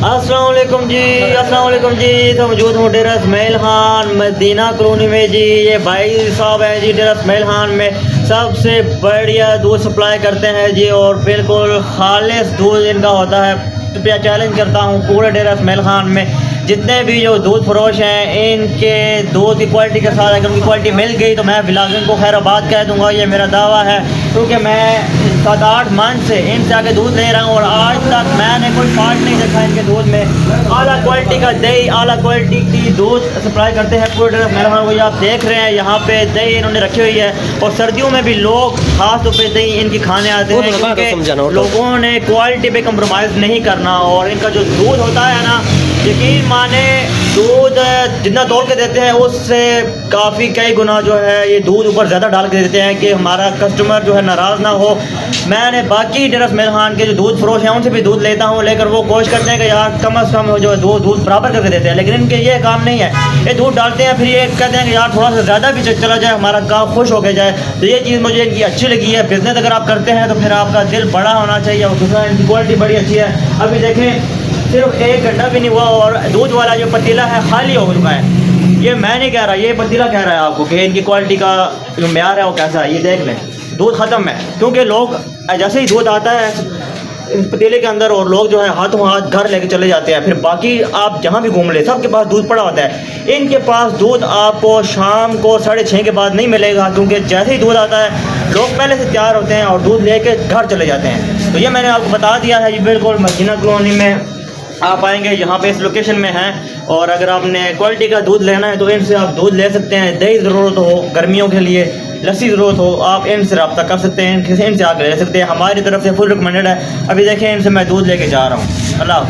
अस्सलाम वालेकुम जी, अस्सलाम वालेकुम जी। तो मौजूद हूँ डेरा इस्माइल खान मदीना कॉलोनी में जी। ये भाई साहब हैं जी, डेरा इस्माइल खान में सबसे बढ़िया दूध सप्लाई करते हैं जी, और बिल्कुल खालिश दूध इनका होता है। तो चैलेंज करता हूँ पूरे डेरा इस्माइल खान में जितने भी जो दूध फरोश हैं, इनके दूध की क्वालिटी के साथ अगर उनकी क्वालिटी मिल गई तो मैं बिलागिन को खैराबाद कह दूँगा। ये मेरा दावा है, क्योंकि मैं 7-8 मंथ से इनसे आके दूध ले रहा हूँ और आज तक मैंने कोई फॉल्ट नहीं देखा इनके दूध में। आला क्वालिटी का दही, आला क्वालिटी की दूध सप्लाई करते हैं पूरे डेरा इस्माइल खान को। ये आप देख रहे हैं यहाँ पे दही इन्होंने रखी हुई है, और सर्दियों में भी लोग खास तौर पर दही इनकी खाने आते हैं, क्योंकि लोगों ने क्वालिटी पे कंप्रोमाइज़ नहीं करना। और इनका जो दूध होता है ना, यकीन माने दूध जितना तोड़ के देते हैं उससे काफ़ी कई गुना जो है ये दूध ऊपर ज़्यादा डाल के देते हैं कि हमारा कस्टमर जो है नाराज़ ना हो। मैंने बाकी डेरा इस्माइल खान के जो दूध फरोश हैं उनसे भी दूध लेता हूँ, लेकर वो कोशिश करते हैं कि यार कम अज़ कम जो है दूध बराबर करके देते हैं, लेकिन इनके ये काम नहीं है। ये दूध डालते हैं, फिर ये कहते हैं कि यार थोड़ा सा ज़्यादा भी चला जाए, हमारा गाँव खुश हो के जाए। तो ये चीज़ मुझे इनकी अच्छी लगी है। बिज़नेस अगर आप करते हैं तो फिर आपका दिल बड़ा होना चाहिए, और दूसरा इनकी क्वालिटी बड़ी अच्छी है। अभी देखें सिर्फ 1 घंटा भी नहीं हुआ और दूध वाला जो पतीला है खाली हो चुका है। ये मैं नहीं कह रहा, ये पतीला कह रहा है आपको कि इनकी क्वालिटी का जो म्यार है वो कैसा है। ये देख लें, दूध ख़त्म है, क्योंकि लोग जैसे ही दूध आता है इस पतीले के अंदर और लोग जो है हाथों हाथ घर लेके चले जाते हैं। फिर बाकी आप जहाँ भी घूम ले सबके पास दूध पड़ा होता है। इनके पास दूध आपको शाम को 6:30 के बाद नहीं मिलेगा, क्योंकि जैसे ही दूध आता है लोग पहले से तैयार होते हैं और दूध लेके घर चले जाते हैं। तो ये मैंने आपको बता दिया है। ये बिल्कुल मदीना कॉलोनी में आप आएंगे, यहाँ पे इस लोकेशन में हैं, और अगर आपने क्वालिटी का दूध लेना है तो इनसे आप दूध ले सकते हैं। दही ज़रूरत हो गर्मियों के लिए, लस्सी ज़रूरत हो, आप इनसे रब्ता कर सकते हैं, इनसे आकर ले सकते हैं। हमारी तरफ से फुल रिकमेंडेड है। अभी देखें इनसे मैं दूध लेके जा रहा हूँ। अल्लाह हाफ़िज़।